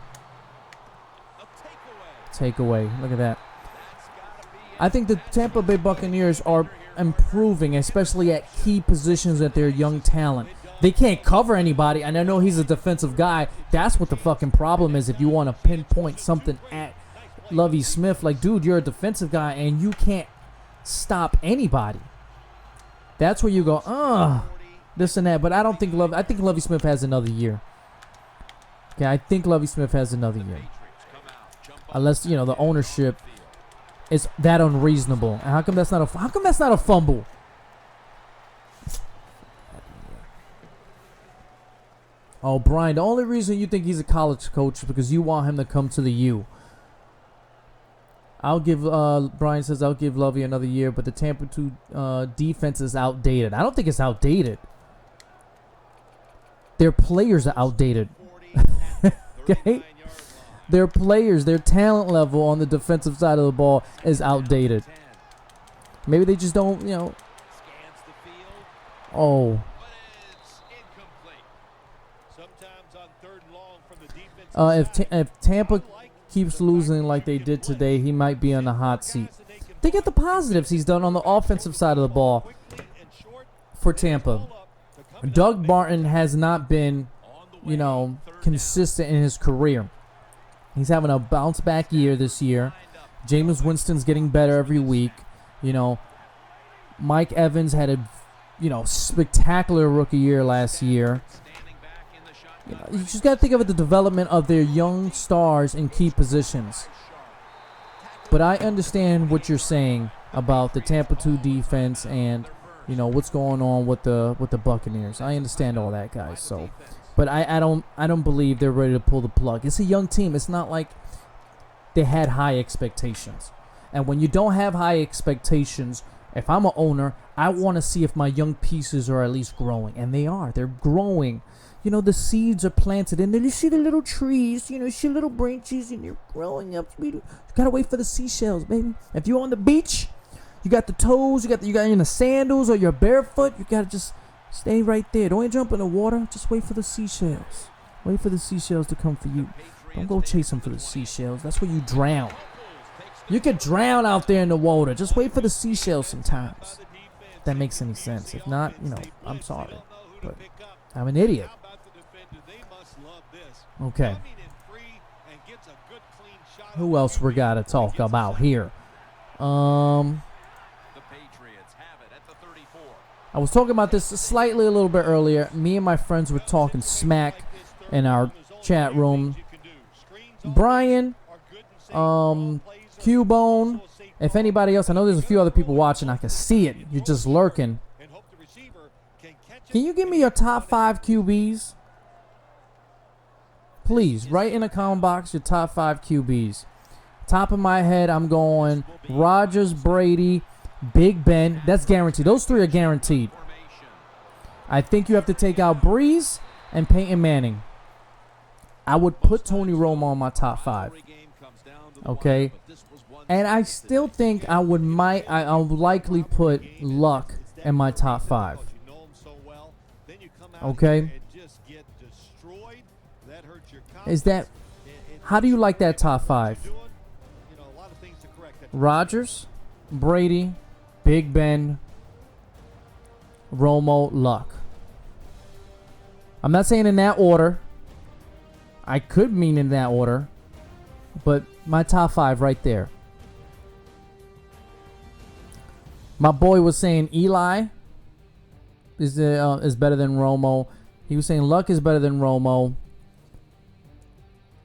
takeaway. Look at that. I think the Tampa Bay Buccaneers are improving, especially at key positions at their young talent. They can't cover anybody, and I know he's a defensive guy. That's what the fucking problem is if you want to pinpoint something at Lovey Smith. Like, dude, you're a defensive guy, and you can't stop anybody. That's where you go, this and that. But I don't think I think Lovey Smith has another year. Okay, I think Lovey Smith has another year. Unless, you know, the ownership is that unreasonable. And how come that's not a fumble? Oh, Brian, the only reason you think he's a college coach is because you want him to come to the U. Brian says, I'll give Lovey another year, but the Tampa 2 defense is outdated. I don't think it's outdated. Their players are outdated. Okay? Their players, their talent level on the defensive side of the ball is outdated. Maybe they just don't, you know. Oh. If Tampa keeps losing like they did today, he might be on the hot seat. Think of the positives he's done on the offensive side of the ball for Tampa. Doug Martin has not been, you know, consistent in his career. He's having a bounce back year this year. Jameis Winston's getting better every week. You know, Mike Evans had a, you know, spectacular rookie year last year. You know, you just got to think of it, the development of their young stars in key positions. But I understand what you're saying about the Tampa 2 defense and, you know, what's going on with the Buccaneers. I understand all that, guys. So, but I don't believe they're ready to pull the plug. It's a young team. It's not like they had high expectations. And when you don't have high expectations, if I'm an owner, I want to see if my young pieces are at least growing. And they are. They're growing. You know, the seeds are planted, and then you see the little trees, you know, you see little branches, and they're growing up. You gotta wait for the seashells, baby. If you're on the beach, you got the toes, you got in the sandals, or you're barefoot, you gotta just stay right there. Don't jump in the water. Just wait for the seashells. Wait for the seashells to come for you. Don't go chasing for the seashells. That's where you drown. You could drown out there in the water. Just wait for the seashells sometimes. If that makes any sense. If not, you know, I'm sorry, but I'm an idiot. Okay. Who else we got to talk about here? I was talking about this slightly a little bit earlier. Me and my friends were talking smack in our chat room. Brian, Q-Bone, if anybody else, I know there's a few other people watching. I can see it. You're just lurking. Can you give me your top 5 QBs? Please, write in the comment box your top 5 QBs. Top of my head, I'm going Rodgers, Brady, Big Ben. That's guaranteed. Those 3 are guaranteed. I think you have to take out Breeze and Peyton Manning. I would put Tony Romo on my top 5. Okay? And I still think I would likely put Luck in my top 5. Okay? How do you like that top 5? Rodgers, Brady, Big Ben, Romo, Luck. I'm not saying in that order. I could mean in that order. But my top 5 right there. My boy was saying Eli is better than Romo. He was saying Luck is better than Romo.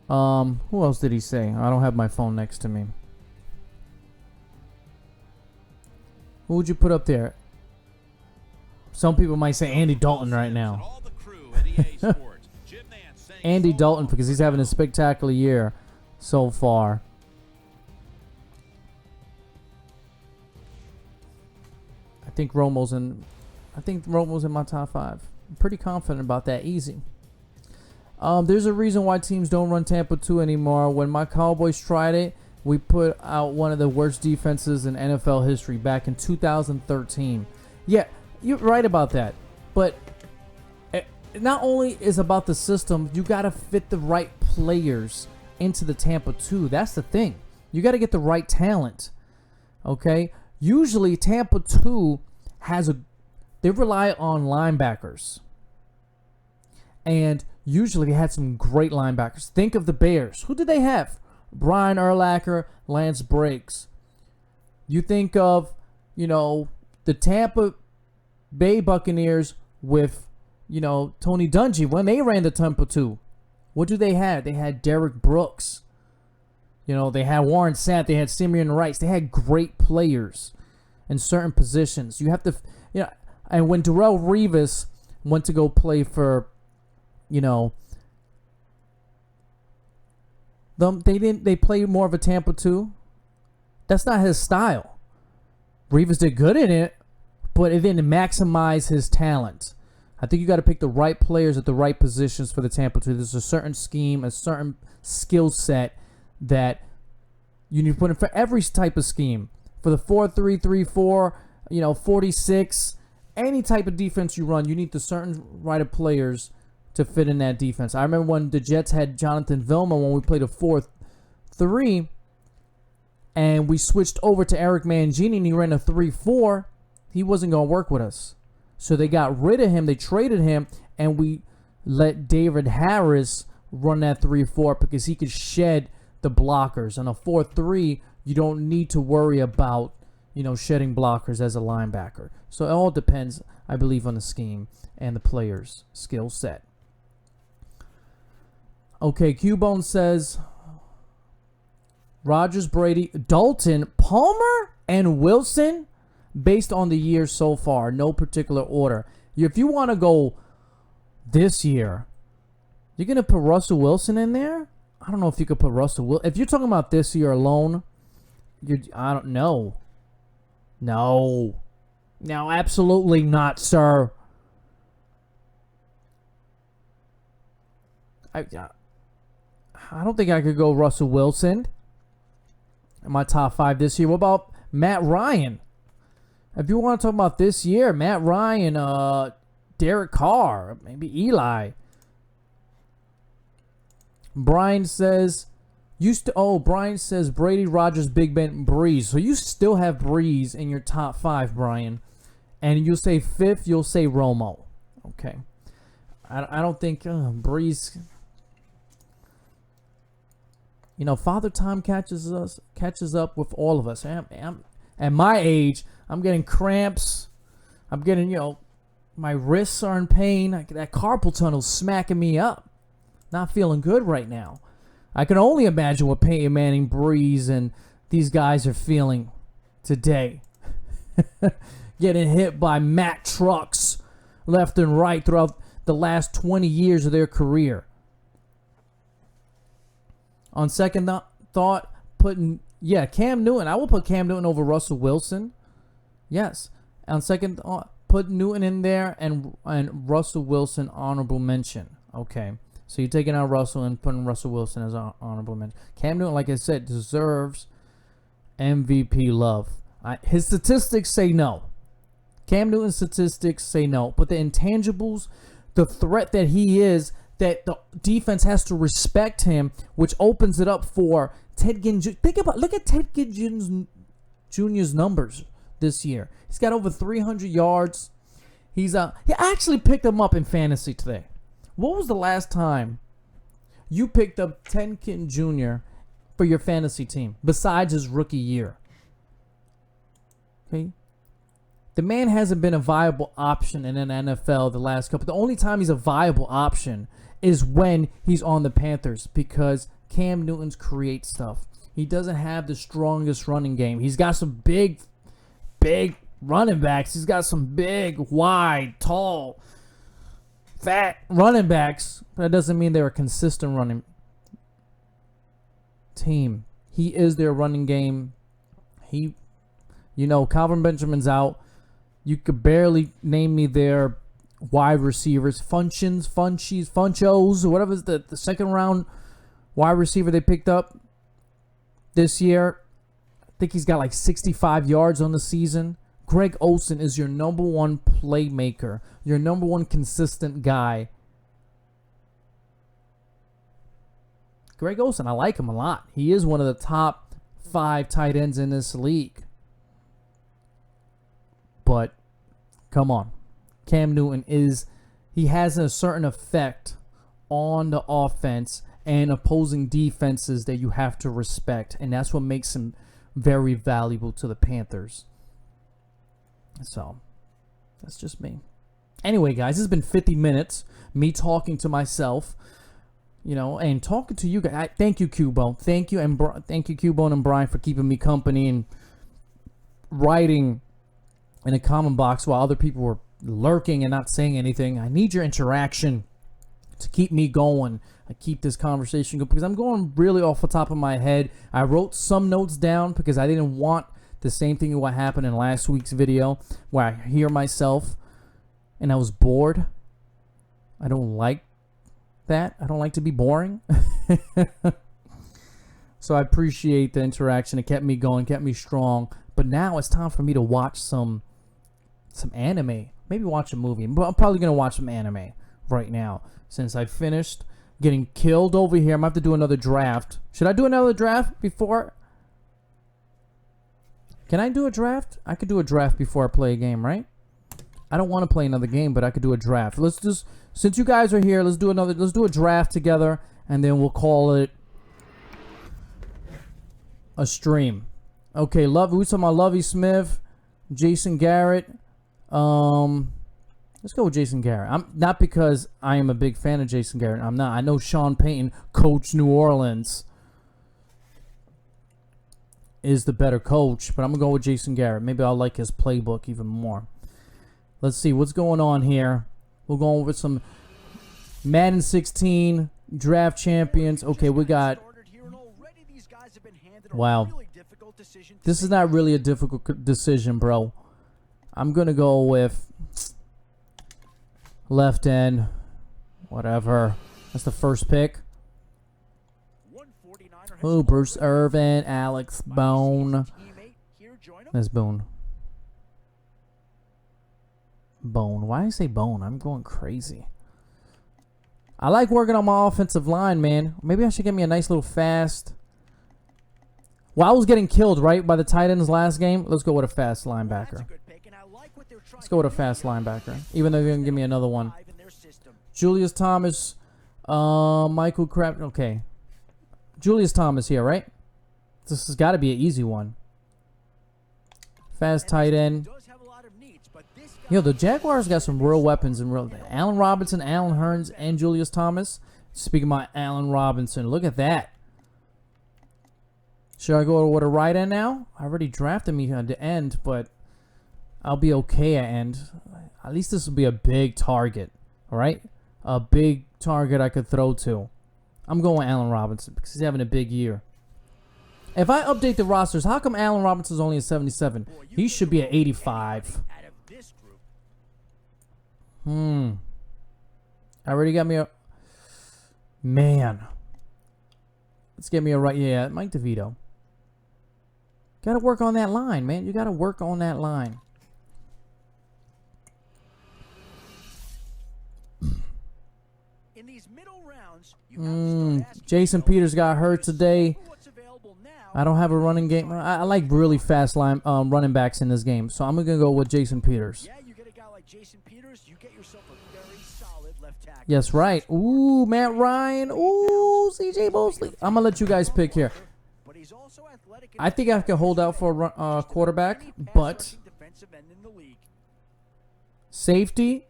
Who else did he say? I don't have my phone next to me. Who would you put up there? Some people might say Andy Dalton right now. Andy Dalton, because he's having a spectacular year so far. I think Romo's in my top 5. I'm pretty confident about that. Easy. There's a reason why teams don't run Tampa 2 anymore. When my Cowboys tried it, we put out one of the worst defenses in NFL history back in 2013. Yeah, you're right about that. But not only is about the system, you got to fit the right players into the Tampa 2. That's the thing. You got to get the right talent. Okay? Usually Tampa 2 they rely on linebackers. And usually they had some great linebackers. Think of the Bears. Who did they have? Brian Urlacher, Lance Briggs. You think of, the Tampa Bay Buccaneers with, Tony Dungy when they ran the Tampa 2. What do they have? They had Derek Brooks. They had Warren Sapp. They had Simeon Rice. They had great players in certain positions. You have to, and when Darrelle Revis went to go play for, they played more of a Tampa 2. That's not his style. Revis did good in it, but it didn't maximize his talent. I think you got to pick the right players at the right positions for the Tampa 2. There's a certain scheme, a certain skill set that you need to put in for every type of scheme. For the 4-3-3-4, 46, any type of defense you run, you need the certain right of players to fit in that defense. I remember when the Jets had Jonathan Vilma when we played a 4-3, and we switched over to Eric Mangini and he ran a 3-4. He wasn't going to work with us. So they got rid of him. They traded him, and we let David Harris run that 3-4 because he could shed the blockers. On a 4-3, you don't need to worry about, shedding blockers as a linebacker. So it all depends, I believe, on the scheme and the player's skill set. Okay, Cubone says Rodgers, Brady, Dalton, Palmer, and Wilson based on the year so far. No particular order. If you want to go this year, you're going to put Russell Wilson in there? I don't know if you could put Russell Wilson. If you're talking about this year alone, I don't know. No, absolutely not, sir. I don't think I could go Russell Wilson in my top 5 this year. What about Matt Ryan? If you want to talk about this year, Matt Ryan, Derek Carr, maybe Eli. Brian says Brady, Rodgers, Big Ben, Breeze. So you still have Breeze in your top 5, Brian. And you'll say 5th, you'll say Romo. Okay. I don't think Breeze. Father Time catches up with all of us. I'm at my age, I'm getting cramps. I'm getting, my wrists are in pain. That carpal tunnel's smacking me up. Not feeling good right now. I can only imagine what Peyton Manning, Breeze, and these guys are feeling today. Getting hit by Mack trucks left and right throughout the last 20 years of their career. On second thought, Cam Newton. I will put Cam Newton over Russell Wilson. Yes. On second thought, put Newton in there and Russell Wilson honorable mention. Okay. So you're taking out Russell and putting Russell Wilson as an honorable mention. Cam Newton, like I said, deserves MVP love. His statistics say no. Cam Newton's statistics say no. But the intangibles, the threat that he is, that the defense has to respect him, which opens it up for Ted Ginn. Look at Ted Ginn Jr.'s numbers this year. He's got over 300 yards. He actually picked him up in fantasy today. What was the last time you picked up Ted Ginn Jr. for your fantasy team besides his rookie year? Okay. The man hasn't been a viable option in an NFL the last couple. The only time he's a viable option is when he's on the Panthers because Cam Newton's creates stuff. He doesn't have the strongest running game. He's got some big running backs. He's got some big, wide, tall, fat running backs. But that doesn't mean they're a consistent running team. He is their running game. Calvin Benjamin's out. You could barely name me their wide receivers. Funchos, whatever's the second round wide receiver they picked up this year. I think he's got like 65 yards on the season. Greg Olsen is your number one playmaker, your number one consistent guy. Greg Olsen, I like him a lot. He is one of the top 5 tight ends in this league. But come on. Cam Newton he has a certain effect on the offense and opposing defenses that you have to respect. And that's what makes him very valuable to the Panthers. So, that's just me. Anyway, guys, it's been 50 minutes. Me talking to myself, and talking to you guys. Thank you, Cubo. Thank you, Cubo and Brian, for keeping me company and writing in a comment box while other people were lurking and not saying anything. I need your interaction to keep me going. I keep this conversation going because I'm going really off the top of my head. I wrote some notes down because I didn't want the same thing what happened in last week's video where I hear myself and I was bored. I don't like that. I don't like to be boring. So I appreciate the interaction. It kept me going, kept me strong. But now it's time for me to watch some anime. Maybe watch a movie. But I'm probably going to watch some anime right now since I finished getting killed over here. I'm going to have to do another draft. Should I do another draft before? Can I do a draft? I could do a draft before I play a game, right? I don't want to play another game, but I could do a draft. Let's just, since you guys are here, let's do a draft together, and then we'll call it a stream. Okay, we talking about Lovie Smith, Jason Garrett. Let's go with Jason Garrett. I'm not because I am a big fan of Jason Garrett. I'm not. I know Sean Payton, coach New Orleans, is the better coach, but I'm gonna go with Jason Garrett. Maybe I'll like his playbook even more. Let's see what's going on here. We're going with some Madden 16 draft champions. Okay, we got. Wow. This is not really a difficult decision, bro. I'm going to go with left end. Whatever. That's the first pick. Oh, Bruce Irvin, Alex Bone. That's Bone. Bone. Why do I say Bone? I'm going crazy. I like working on my offensive line, man. Maybe I should get me a nice little fast. Well, I was getting killed, right, by the tight ends last game. Let's go with a fast linebacker. Let's go with a fast linebacker, even though they're going to give me another one. Julius Thomas, Michael Crab. Okay. Julius Thomas here, right? This has got to be an easy one. Fast tight end. The Jaguars got some real weapons and real. Allen Robinson, Allen Hurns, and Julius Thomas. Speaking about Allen Robinson, look at that. Should I go with a right end now? I already drafted me at the end, but I'll be okay at end. At least this will be a big target, all right? A big target I could throw to. I'm going Allen Robinson because he's having a big year. If I update the rosters, how come Allen Robinson's only a 77? He should be at 85. I already got me a... Man. Let's get me a right... Yeah, Mike DeVito. Got to work on that line, man. You got to work on that line. In these middle rounds, Jason Peters got hurt today. I don't have a running game. I like really fast running backs in this game, so I'm going to go with Jason Peters. Yeah, you get a guy like Jason Peters, you get yourself a very solid left tackle. Yes, right. Ooh, Matt Ryan. Ooh, CJ Mosley. I'm going to let you guys pick here. I think I can hold out for a quarterback, but safety,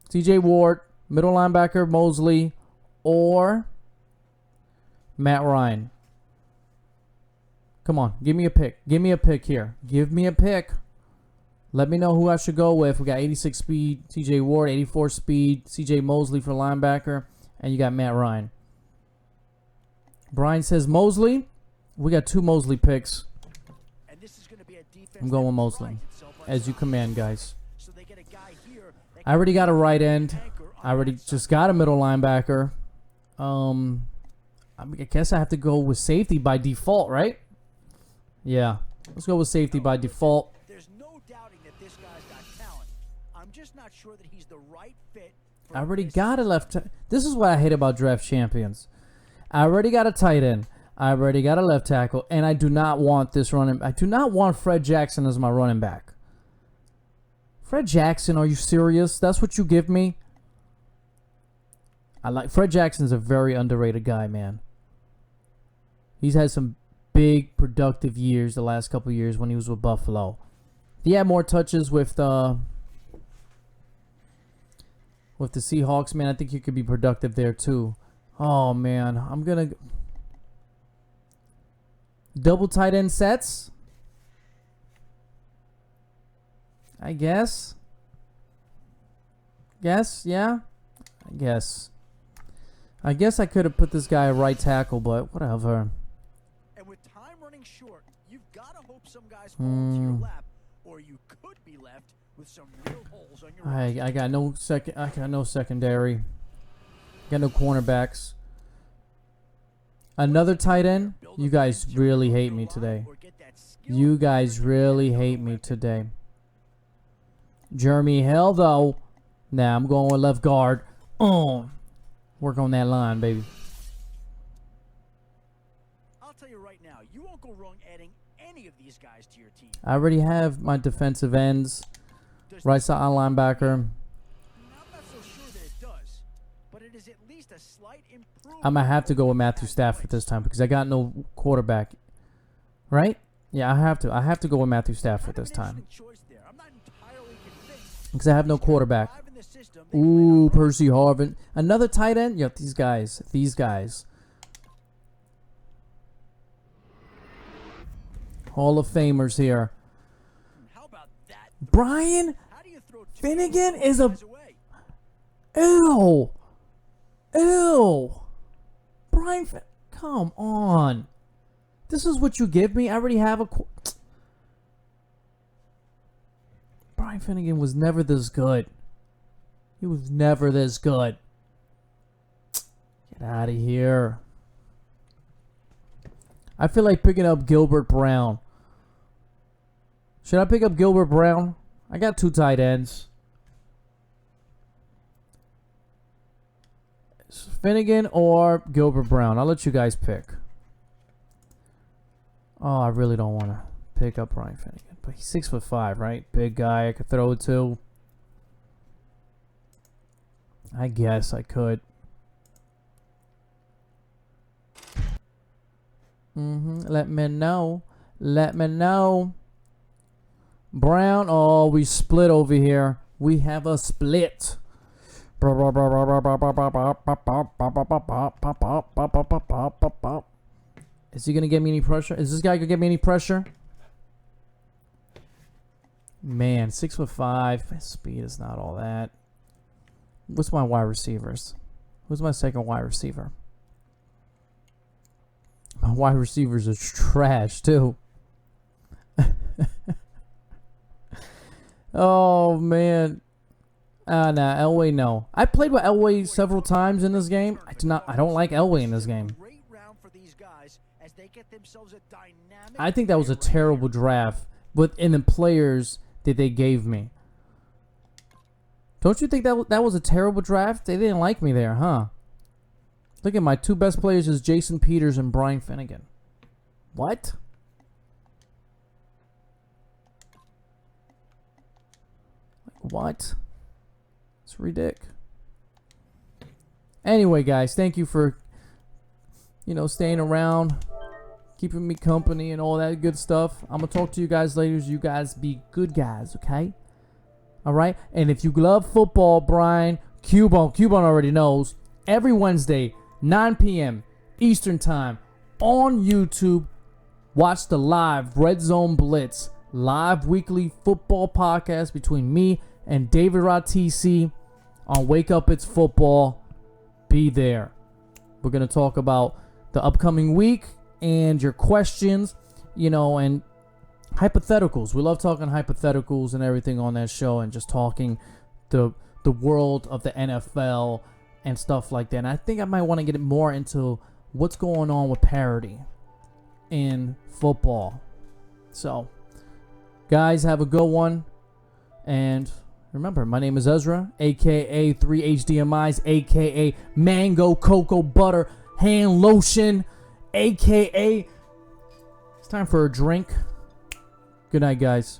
TJ Ward, middle linebacker, Mosley, or Matt Ryan. Come on, give me a pick. Give me a pick here. Give me a pick. Let me know who I should go with. We got 86 speed, TJ Ward, 84 speed, CJ Mosley for linebacker, and you got Matt Ryan. Brian says Mosley. We got 2 Mosley picks. I'm going Mosley. As you command, guys. I already got a right end. I already just got a middle linebacker. I guess I have to go with safety by default, right? Yeah. Let's go with safety by default. There's no doubting that this guy's got talent. I'm just not sure that he's the right fit. I already got a left. This is what I hate about draft champions. I already got a tight end. I already got a left tackle, and I do not want this running. I do not want Fred Jackson as my running back. Fred Jackson, are you serious? That's what you give me? I like Fred Jackson's a very underrated guy, man. He's had some big productive years the last couple years when he was with Buffalo. He had more touches with the Seahawks, man. I think he could be productive there too. Oh man, I'm gonna double tight end sets. I guess. Guess, yeah. I guess I could have put this guy at right tackle, but whatever. And with time running short, you've got to hope some guys fall into your lap, or you could be left with some real holes on your I got no secondary. Got no cornerbacks. Another tight end. You guys really hate me today. You guys really hate me today. Jeremy Hill, though. Nah, I'm going with left guard. Work on that line, baby. I'll tell you right now, you won't go wrong adding any of these guys to your team. I already have my defensive ends. Right side linebacker. I'm not so sure that it does, but it is at least a slight improvement. I'm going to have to go with Matthew Stafford this time because I got no quarterback. Right? Yeah, I have to. I have to go with Matthew Stafford this time. Because I have no quarterback. Ooh, Percy Harvin. Another tight end? Yep, these guys. Hall of Famers here. How about that? Brian Finnegan is a... Ew. Brian come on. This is what you give me? I already have a... Brian Finnegan was never this good. He was never this good. Get out of here. I feel like picking up Gilbert Brown. Should I pick up Gilbert Brown? I got 2 tight ends. Finnegan or Gilbert Brown. I'll let you guys pick. Oh, I really don't want to pick up Brian Finnegan. But he's 6'5", right? Big guy. I could throw it to. I guess I could. Let me know. Brown. Oh, we split over here. We have a split. Is he going to get me any pressure? Is this guy going to get me any pressure? Man, 6'5". Speed is not all that. What's my wide receivers? Who's my second wide receiver? My wide receivers are trash, too. Oh, man. Nah, Elway, no. I played with Elway several times in this game. I don't like Elway in this game. I think that was a terrible draft within the players that they gave me. Don't you think that was a terrible draft? They didn't like me there, huh? Look at my 2 best players is Jason Peters and Brian Finnegan. What? What? It's ridiculous. Anyway, guys, thank you for, staying around, keeping me company and all that good stuff. I'm going to talk to you guys later. You guys be good guys, okay? All right? And if you love football, Brian, Cubone already knows, every Wednesday, 9 p.m. Eastern Time on YouTube. Watch the live Red Zone Blitz, live weekly football podcast between me and David Ratisi on Wake Up It's Football. Be there. We're going to talk about the upcoming week and your questions, and hypotheticals. We love talking hypotheticals and everything on that show, and just talking the world of the NFL and stuff like that. And I think I might want to get more into what's going on with parity in football. So, guys, have a good one. And remember, my name is Ezra, a.k.a. 3 HDMIs, a.k.a. Mango Cocoa Butter Hand Lotion, a.k.a. it's time for a drink. Good night, guys.